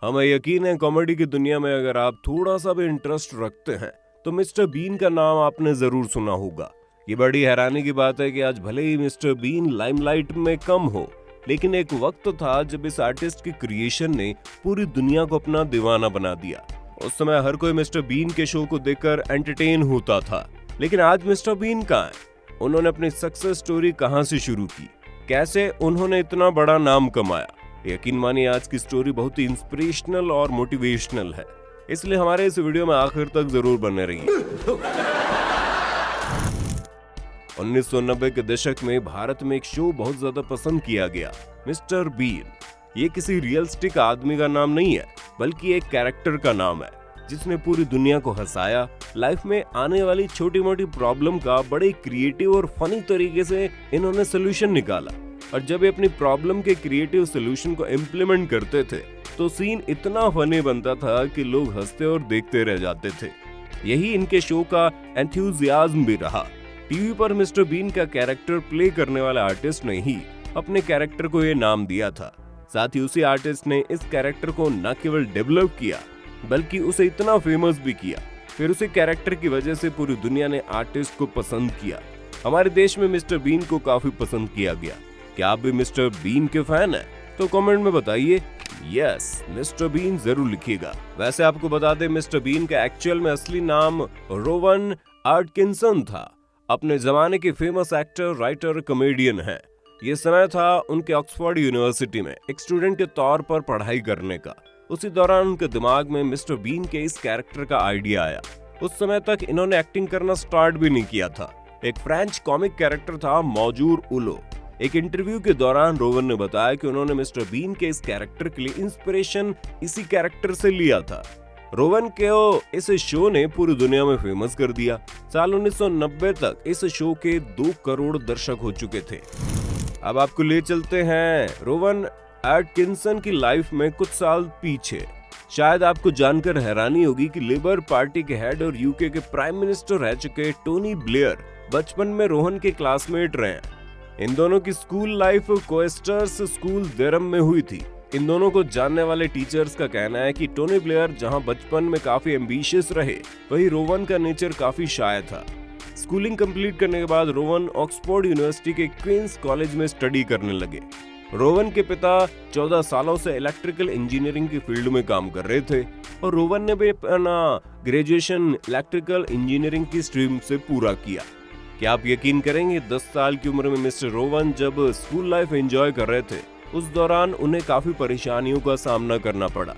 हमें यकीन है कॉमेडी की दुनिया में अगर आप थोड़ा सा भी इंटरेस्ट रखते हैं तो मिस्टर बीन का नाम आपने जरूर सुना होगा। ये बड़ी हैरानी की बात है कि आज भले ही मिस्टर बीन लाइमलाइट में कम हो, लेकिन एक वक्त था जब इस आर्टिस्ट की क्रिएशन ने पूरी दुनिया को अपना दीवाना बना दिया। उस समय हर कोई मिस्टर बीन के शो को देखकर एंटरटेन होता था। लेकिन आज मिस्टर बीन कहाँ है? उन्होंने अपनी सक्सेस स्टोरी कहां से शुरू की, कैसे उन्होंने इतना बड़ा नाम कमाया? यकीन मानिए आज की स्टोरी बहुत ही इंस्पिरेशनल और मोटिवेशनल है, इसलिए हमारे इस वीडियो में आखिर तक जरूर बने रहिए। 1990 के दशक में भारत में एक शो बहुत ज्यादा पसंद किया गया, मिस्टर बीन। ये किसी रियलिस्टिक आदमी का नाम नहीं है, बल्कि एक कैरेक्टर का नाम है जिसने पूरी दुनिया को हंसाया। लाइफ में आने वाली छोटी मोटी प्रॉब्लम का बड़े क्रिएटिव और फनी तरीके से इन्होंने सोल्यूशन निकाला। और जब ये अपनी प्रॉब्लम के क्रिएटिव सोल्यूशन को इम्प्लीमेंट करते थे तो सीन इतना फनी बनता था कि लोग हंसते और देखते रह जाते थे। यही इनके शो का एंथुसियाज्म भी रहा। टीवी पर मिस्टर बीन का कैरेक्टर प्ले करने वाले आर्टिस्ट ने ही अपने कैरेक्टर को ये नाम दिया था। साथ ही उसी आर्टिस्ट ने इस कैरेक्टर को न केवल डेवलप किया बल्कि उसे इतना फेमस भी किया। फिर उसी कैरेक्टर की वजह से पूरी दुनिया ने आर्टिस्ट को पसंद किया। हमारे देश में मिस्टर बीन को काफी पसंद किया गया। क्या आप भी मिस्टर बीन के फैन हैं? तो कमेंट में बताइए यस मिस्टर बीन जरूर लिखिएगा। वैसे आपको बता दें मिस्टर बीन का एक्चुअल में असली नाम रोवन एटकिंसन था। अपने जमाने के फेमस एक्टर, राइटर, कॉमेडियन हैं। ये समय था उनके ऑक्सफोर्ड यूनिवर्सिटी में एक स्टूडेंट के तौर पर पढ़ाई करने का। उसी दौरान उनके दिमाग में मिस्टर बीन के इस कैरेक्टर का आइडिया आया। उस समय तक इन्होंने एक्टिंग करना स्टार्ट भी नहीं किया था। एक फ्रेंच कॉमिक कैरेक्टर था मौजूर उलो। एक इंटरव्यू के दौरान रोवन ने बताया कि उन्होंने मिस्टर बीन के इस कैरेक्टर के लिए इंस्पिरेशन इसी कैरेक्टर से लिया था। रोवन के इस शो ने पूरी दुनिया में फेमस कर दिया। साल 1990 तक इस शो के 2 करोड़ दर्शक हो चुके थे। अब आपको ले चलते हैं रोवन एटकिंसन की लाइफ में कुछ साल पीछे। शायद आपको जानकर हैरानी होगी कि लेबर पार्टी के हेड और यूके के प्राइम मिनिस्टर रह चुके टोनी ब्लेयर बचपन में रोहन के क्लासमेट रहे। इन दोनों की स्कूल लाइफ कोएस्टर्स स्कूल देरम में हुई थी। इन दोनों को जानने वाले टीचर्स का कहना है कि टोनी ब्लेयर जहां बचपन में काफी एम्बिशियस रहे, वहीं रोवन का नेचर काफी शाय था। स्कूलिंग कंप्लीट करने के बाद रोवन ऑक्सफोर्ड यूनिवर्सिटी के क्वींस कॉलेज में स्टडी करने लगे। रोवन के पिता 14 सालों से इलेक्ट्रिकल इंजीनियरिंग की फील्ड में काम कर रहे थे और रोवन ने भी अपना ग्रेजुएशन इलेक्ट्रिकल इंजीनियरिंग की स्ट्रीम से पूरा किया। क्या आप यकीन करेंगे 10 साल की उम्र में मिस्टर रोवन जब स्कूल लाइफ एंजॉय कर रहे थे, उस दौरान उन्हें काफी परेशानियों का सामना करना पड़ा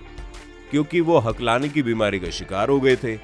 क्योंकि वो हकलाने की बीमारी का शिकार हो गए थे।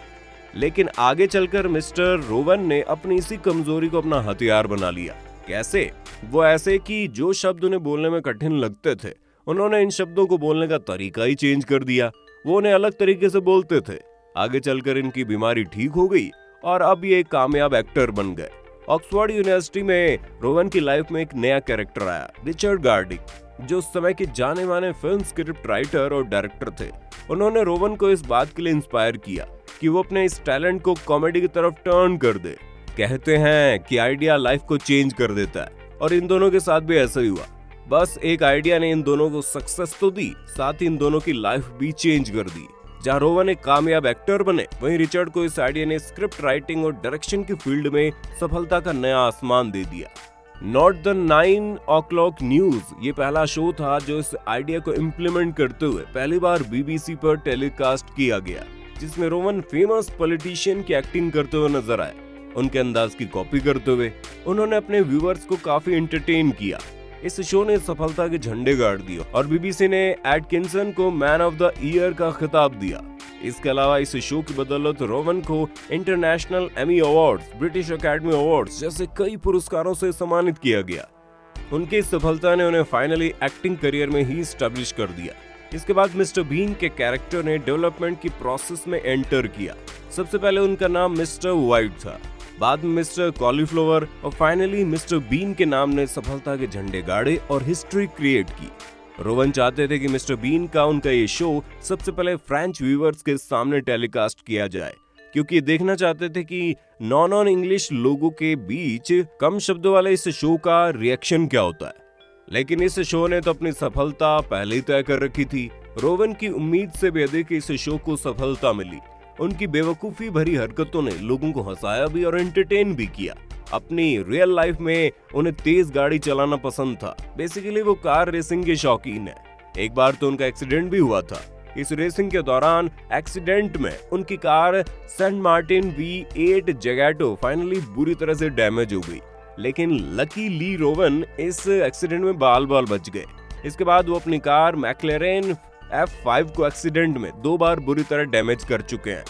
लेकिन आगे चलकर मिस्टर रोवन ने अपनी इसी कमजोरी को अपना हथियार बना लिया। कैसे? वो ऐसे कि जो शब्द उन्हें बोलने में कठिन लगते थे, उन्होंने इन शब्दों को बोलने का तरीका ही चेंज कर दिया। वो उन्हें अलग तरीके से बोलते थे। आगे चलकर इनकी बीमारी ठीक हो गई और अब ये कामयाब एक्टर बन गए। ऑक्सफोर्ड यूनिवर्सिटी में रोवन की लाइफ में एक नया कैरेक्टर आया, रिचर्ड गार्डिक, जो उस समय के जाने माने फिल्म स्क्रिप्ट राइटर और डायरेक्टर थे। उन्होंने रोवन को इस बात के लिए इंस्पायर किया कि वो अपने इस टैलेंट को कॉमेडी की तरफ टर्न कर दे। कहते हैं कि आइडिया लाइफ को चेंज कर देता है और इन दोनों के साथ भी ऐसा ही हुआ। बस एक आइडिया ने इन दोनों को सक्सेस तो दी, साथ ही इन दोनों की लाइफ भी चेंज कर दी। जहां रोवन एक कामयाब एक्टर बने, वहीं रिचर्ड को इस आइडिया ने स्क्रिप्ट राइटिंग और डायरेक्शन की फील्ड में सफलता का नया आसमान दे दिया। नॉट द 9 o'clock न्यूज ये पहला शो था जो इस आइडिया को इम्प्लीमेंट करते हुए पहली बार बीबीसी पर टेलीकास्ट किया गया, जिसमें रोवन फेमस पॉलिटिशियन की एक्टिंग करते हुए नजर आए। उनके अंदाज की कॉपी करते हुए उन्होंने अपने व्यूअर्स को काफी एंटरटेन किया। इस शो ने सफलता के झंडे गाड़ दिए और बीबीसी ने एटकिंसन को मैन ऑफ द ईयर का खिताब दिया। इसके अलावा इस शो की बदौलत रोवन को international Emmy awards, British academy awards जैसे कई पुरस्कारों से सम्मानित किया गया। उनकी इस सफलता ने उन्हें फाइनली एक्टिंग करियर में ही स्टैब्लिश कर दिया। इसके बाद मिस्टर बीन के कैरेक्टर ने डेवलपमेंट की प्रोसेस में एंटर किया। सबसे पहले उनका नाम मिस्टर वाइट था, बाद में मिस्टर कॉलीफ्लावर और फाइनली मिस्टर बीन के नाम ने सफलता के झंडे गाड़े और हिस्ट्री क्रिएट की। रोवन चाहते थे कि मिस्टर बीन का उनका ये शो सबसे पहले फ्रेंच व्यूअर्स के सामने टेलीकास्ट किया जाए, क्योंकि देखना चाहते थे कि नॉन इंग्लिश लोगों के बीच कम शब्दों वाले इस शो का रिएक्शन क्या होता है। लेकिन इस शो ने तो अपनी सफलता पहले ही तय कर रखी थी। रोवन की उम्मीद से भी अधिक इस शो को सफलता मिली। उनकी बेवकूफी भरी हरकतों ने लोगों को हंसाया भी और एंटरटेन भी किया। अपनी रियल लाइफ में उन्हें तेज गाड़ी चलाना पसंद था। बेसिकली वो कार रेसिंग के शौकीन है। एक बार तो उनका एक्सीडेंट भी हुआ था। इस रेसिंग के दौरान एक्सीडेंट में उनकी कार सेंट मार्टिन V8 जगैटो फाइनली बुरी तरह से डैमेज हो गई, लेकिन लकी ली रोवन इस एक्सीडेंट में बाल बाल बच गए। इसके बाद वो अपनी कार मैक्लेरेन F5 को एक्सीडेंट में 2 बार बुरी तरह डैमेज कर चुके हैं।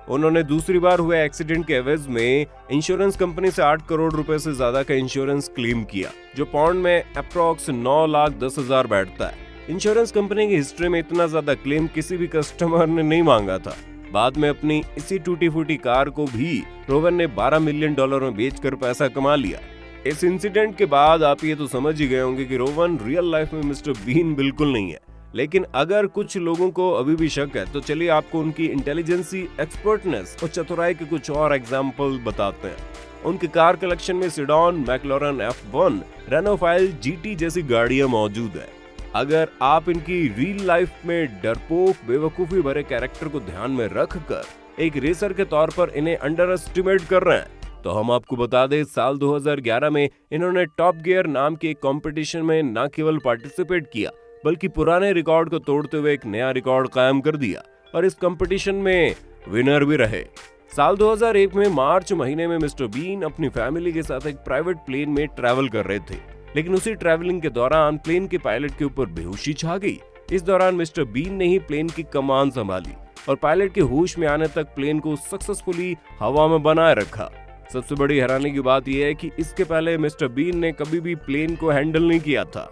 उन्होंने दूसरी बार हुए एक्सीडेंट के एवज में इंश्योरेंस कंपनी से 8 करोड़ रुपए से ज्यादा का इंश्योरेंस क्लेम किया, जो पाउंड में अप्रॉक्स 9,10,000 बैठता है। इंश्योरेंस कंपनी की हिस्ट्री में इतना ज्यादा क्लेम किसी भी कस्टमर ने नहीं मांगा था। बाद में अपनी इसी टूटी फूटी कार को भी रोवन ने $12 मिलियन में बेचकर पैसा कमा लिया। इस इंसिडेंट के बाद आप ये तो समझ ही गए होंगे कि रोवन रियल लाइफ में मिस्टर बीन बिल्कुल नहीं है। लेकिन अगर कुछ लोगों को अभी भी शक है तो चलिए आपको उनकी इंटेलिजेंसी, एक्सपर्टनेस और चतुराई के कुछ और एग्जाम्पल बताते हैं। उनके कार कलेक्शन में सिडॉन, मैक्लोरन F1, रेनोफाइल GT जैसी गाड़ियां मौजूद है। अगर आप इनकी रियल लाइफ में डरपोक, बेवकूफी भरे कैरेक्टर को ध्यान में रखकर एक रेसर के तौर पर इन्हें अंडर एस्टिमेट कर रहे हैं, तो हम आपको बता दें साल 2011 में इन्होंने टॉप गियर नाम के एक कंपटीशन में न केवल पार्टिसिपेट किया बल्कि पुराने रिकॉर्ड को तोड़ते हुए एक नया रिकॉर्ड कायम कर दिया और इस कंपटीशन में विनर भी रहे। साल 2001 में मार्च महीने में मिस्टर बीन अपनी फैमिली के साथ एक प्राइवेट प्लेन में ट्रैवल कर रहे थे, लेकिन उसी ट्रैवलिंग के दौरान प्लेन के पायलट के ऊपर बेहोशी छा गई। इस दौरान मिस्टर बीन ने ही प्लेन की कमान संभाली और पायलट के होश में आने तक प्लेन को सक्सेसफुली हवा में बनाए रखा। सबसे बड़ी हैरानी की बात यह है कि इसके पहले मिस्टर बीन ने कभी भी प्लेन को हैंडल नहीं किया था।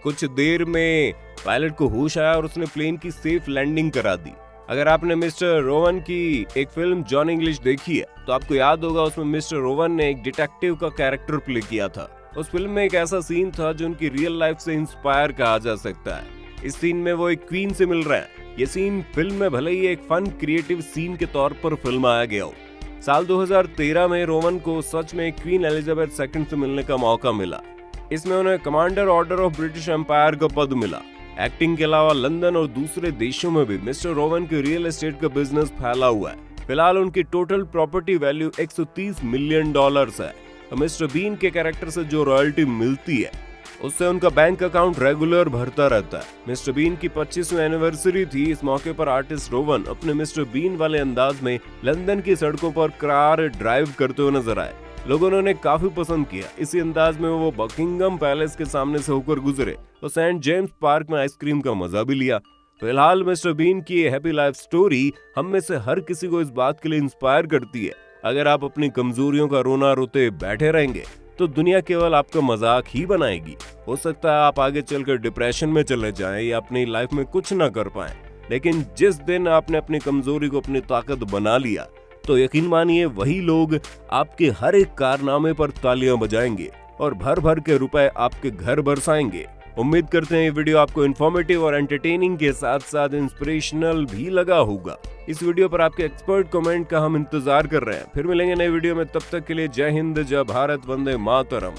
कुछ देर में पायलट को होश आया और उसने प्लेन की सेफ लैंडिंग करा दी। अगर आपने मिस्टर रोवन की एक फिल्म जॉन इंग्लिश देखी है तो आपको याद होगा उसमें मिस्टर रोवन ने एक डिटेक्टिव का कैरेक्टर प्ले किया था। उस फिल्म में एक ऐसा सीन था जो उनकी रियल लाइफ से इंस्पायर कहा जा सकता है। इस सीन में वो एक क्वीन से मिल रहे हैं। ये सीन फिल्म में भले ही एक फन क्रिएटिव सीन के तौर पर फिल्माया गया हो। साल 2013 में रोवन को सच में क्वीन एलिजाबेथ II से मिलने का मौका मिला। इसमें उन्हें commander order of British empire का पद मिला। एक्टिंग के अलावा लंदन और दूसरे देशों में भी मिस्टर रोवन के रियल एस्टेट का बिजनेस फैला हुआ है। फिलहाल उनकी टोटल प्रॉपर्टी वैल्यू $130 मिलियन है। तो मिस्टर बीन के कैरेक्टर से जो रॉयल्टी मिलती है उससे उनका बैंक अकाउंट रेगुलर भरता रहता है। मिस्टर बीन की 25वीं एनिवर्सरी थी। इस मौके पर आर्टिस्ट रोवन अपने मिस्टर बीन वाले अंदाज में लंदन की सड़कों पर कार ड्राइव करते हुए नजर आए। लोगों ने उन्हें काफी पसंद किया। इसी अंदाज में वो बकिंगम पैलेस के सामने से होकर गुजरे तो सेंट जेम्स पार्क में आइसक्रीम का मजा भी लिया। फिलहाल मिस्टर बीन की ये हैप्पी लाइफ स्टोरी हम में से हर किसी को इस बात के लिए इंस्पायर करती है। अगर आप अपनी कमजोरियों का रोना रोते बैठे रहेंगे तो दुनिया केवल आपका मजाक ही बनाएगी। हो सकता है आप आगे चलकर डिप्रेशन में चले जाएं या अपनी लाइफ में कुछ ना कर पाएं, लेकिन जिस दिन आपने अपनी कमजोरी को अपनी ताकत बना लिया तो यकीन मानिए वही लोग आपके हर एक कारनामे पर तालियां बजाएंगे और भर भर के रुपए आपके घर बरसाएंगे। उम्मीद करते हैं ये वीडियो आपको इन्फॉर्मेटिव और एंटरटेनिंग के साथ साथ इंस्पिरेशनल भी लगा होगा। इस वीडियो पर आपके एक्सपर्ट कमेंट का हम इंतजार कर रहे हैं। फिर मिलेंगे नए वीडियो में, तब तक के लिए जय हिंद, जय भारत, वंदे मातरम।